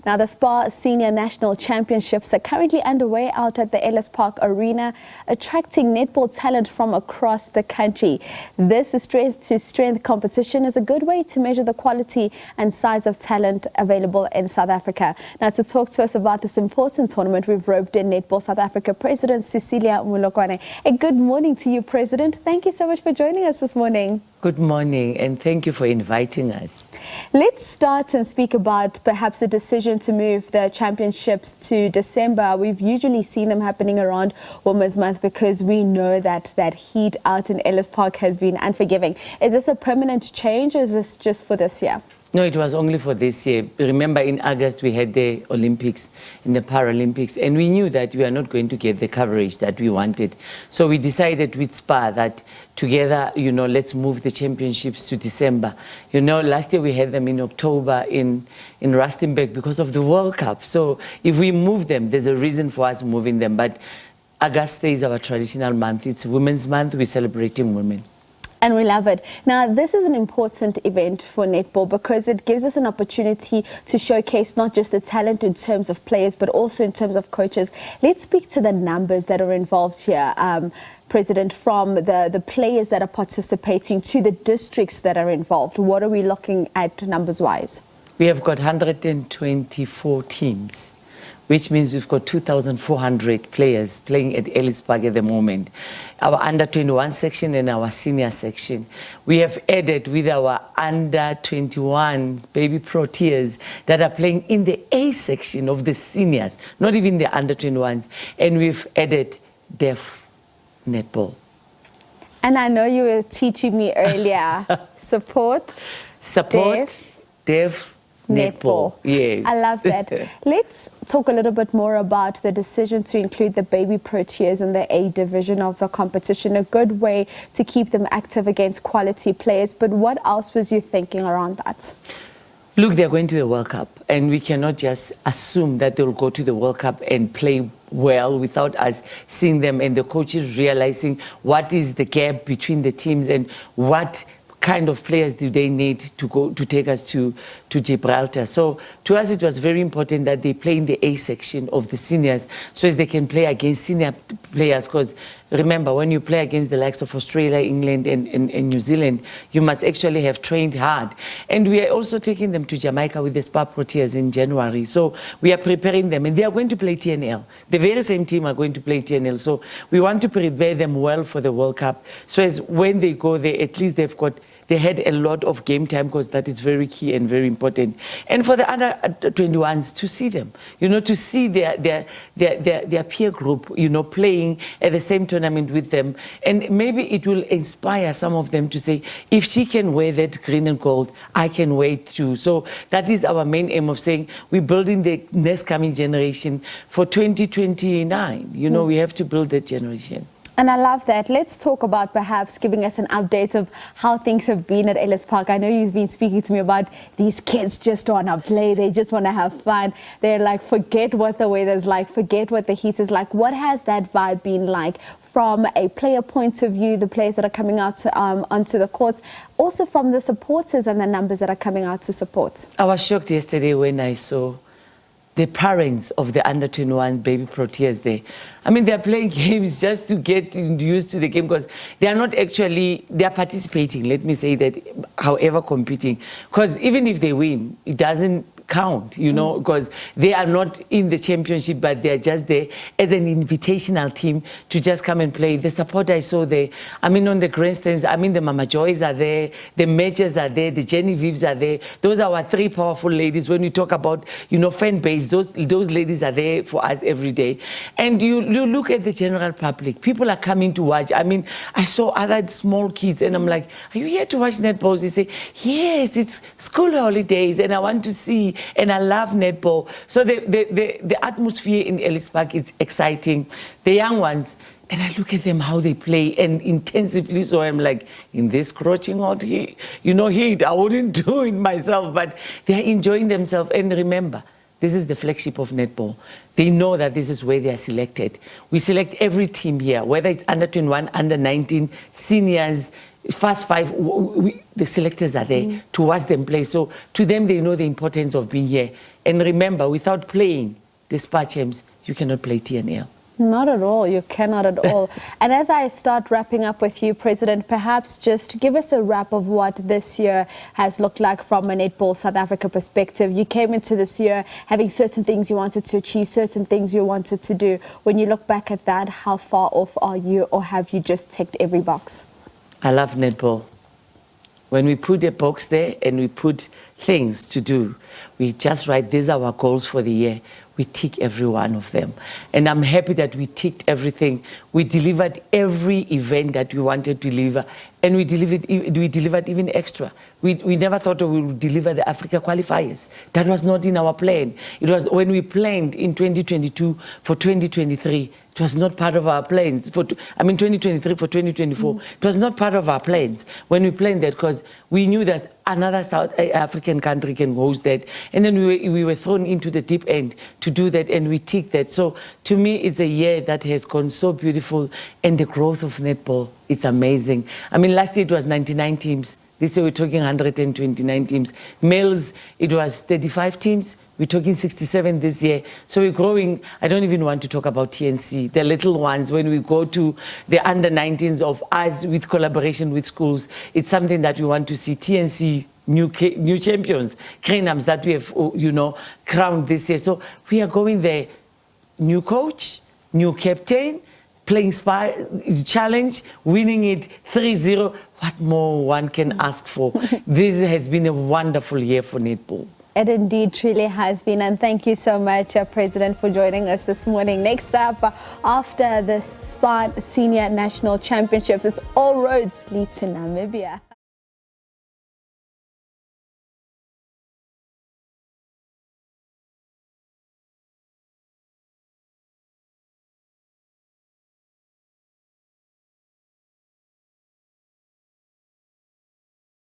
Now, the Spar Senior National Championships are currently underway out at the Ellis Park Arena, attracting netball talent from across the country. This strength-to-strength competition is a good way to measure the quality and size of talent available in South Africa. Now, to talk to us about this important tournament, we've roped in Netball South Africa President Cecilia Molokwane. A good morning to you, President. Thank you so much for joining us this morning. Good morning, and thank you for inviting us. Let's start and speak about perhaps the decision to move the championships to December. We've usually seen them happening around Women's Month because we know that that heat out in Ellis Park has been unforgiving. Is this a permanent change, or is this just for this year? No, it was only for this year. Remember, in August, we had the Olympics and the Paralympics, and we knew that we are not going to get the coverage that we wanted. So we decided with Spar that together, let's move the championships to December. Last year we had them in October in Rustenburg because of the World Cup. So if we move them, there's a reason for us moving them. But August is our traditional month. It's Women's Month. We're celebrating women. And we love it. Now, this is an important event for netball because it gives us an opportunity to showcase not just the talent in terms of players, but also in terms of coaches. Let's speak to the numbers that are involved here, President, from the players that are participating to the districts that are involved. What are we looking at numbers-wise? We have got 124 teams, which means we've got 2,400 players playing at Ellis Park at the moment. Our under-21 section and our senior section. We have added with our under-21 baby proteas that are playing in the A section of the seniors, not even the under-21s. And we've added deaf netball. And I know you were teaching me earlier, support, deaf, netball. Yes. I love that. Let's talk a little bit more about the decision to include the baby proteas in the A division of the competition. A good way to keep them active against quality players. But what else was you thinking around that? Look, they're going to the World Cup, and we cannot just assume that they'll go to the World Cup and play well without us seeing them and the coaches realizing what is the gap between the teams and what kind of players do they need to take us to Gibraltar. So to us it was very important that they play in the A section of the seniors so as they can play against senior players, because remember, when you play against the likes of Australia, England and New Zealand, you must actually have trained hard. And we are also taking them to Jamaica with the Spar Proteas in January. So we are preparing them, and they are going to play TNL. The very same team are going to play TNL. So we want to prepare them well for the World Cup, so as when they go there, at least they had a lot of game time, because that is very key and very important. And for the under 21s, to see them, to see their peer group, playing at the same tournament with them. And maybe it will inspire some of them to say, if she can wear that green and gold, I can wear it too. So that is our main aim of saying we're building the next coming generation for 2029. We have to build that generation. And I love that. Let's talk about perhaps giving us an update of how things have been at Ellis Park. I know you've been speaking to me about these kids just want to play. They just want to have fun. They're like, forget what the weather's like, forget what the heat is like. What has that vibe been like from a player point of view, the players that are coming out onto the courts, also from the supporters and the numbers that are coming out to support? I was shocked yesterday when I saw the parents of the under-21 baby proteas there. I mean, they're playing games just to get used to the game, because they are not actually, they are participating, let me say that, however competing. Because even if they win, it doesn't count, because they are not in the championship, but they are just there as an invitational team to just come and play. The support I saw there, on the grandstands, the Mama Joys are there, the Majors are there, the Genevieves are there. Those are our three powerful ladies. When we talk about, fan base, those ladies are there for us every day. And you look at the general public, people are coming to watch. I saw other small kids, and I'm like, are you here to watch netball? They say, yes, it's school holidays, and I want to see. And I love netball. So the atmosphere in Ellis Park is exciting. The young ones, and I look at them, how they play, and intensively. So I'm like, in this scorching hot heat, heat, I wouldn't do it myself, but they're enjoying themselves. And remember, this is the flagship of netball. They know that this is where they are selected. We select every team here, whether it's under 21, under 19, seniors, Fast Five, the selectors are there to watch them play. So to them, they know the importance of being here. And remember, without playing the Spar Champs, you cannot play TNL. Not at all. You cannot at all. And as I start wrapping up with you, President, perhaps just give us a wrap of what this year has looked like from a Netball South Africa perspective. You came into this year having certain things you wanted to achieve, certain things you wanted to do. When you look back at that, how far off are you, or have you just ticked every box? I love netball. When we put a box there and we put things to do, we just write, these are our goals for the year. We tick every one of them. And I'm happy that we ticked everything. We delivered every event that we wanted to deliver. And we delivered even extra. We never thought we would deliver the Africa qualifiers. That was not in our plan. It was when we planned in 2022 for 2023. It was not part of our plans. 2023 for 2024. It was not part of our plans when we planned that, because we knew that another South African country can host that. And then we were thrown into the deep end to do that, and we ticked that. So to me, it's a year that has gone so beautiful, and the growth of netball, it's amazing. I mean, last year it was 99 teams. This year we're talking 129 teams. Males, it was 35 teams. We're talking 67 this year. So we're growing. I don't even want to talk about TNC, the little ones. When we go to the under-19s of us with collaboration with schools, it's something that we want to see. TNC, new champions, Crenams that we have, crowned this year. So we are going there. New coach, new captain, playing Spar Challenge, winning it 3-0. What more one can ask for? This has been a wonderful year for netball. It indeed truly has been, and thank you so much, President, for joining us this morning. Next up, after the Spar Senior National Championships, it's all roads lead to Namibia.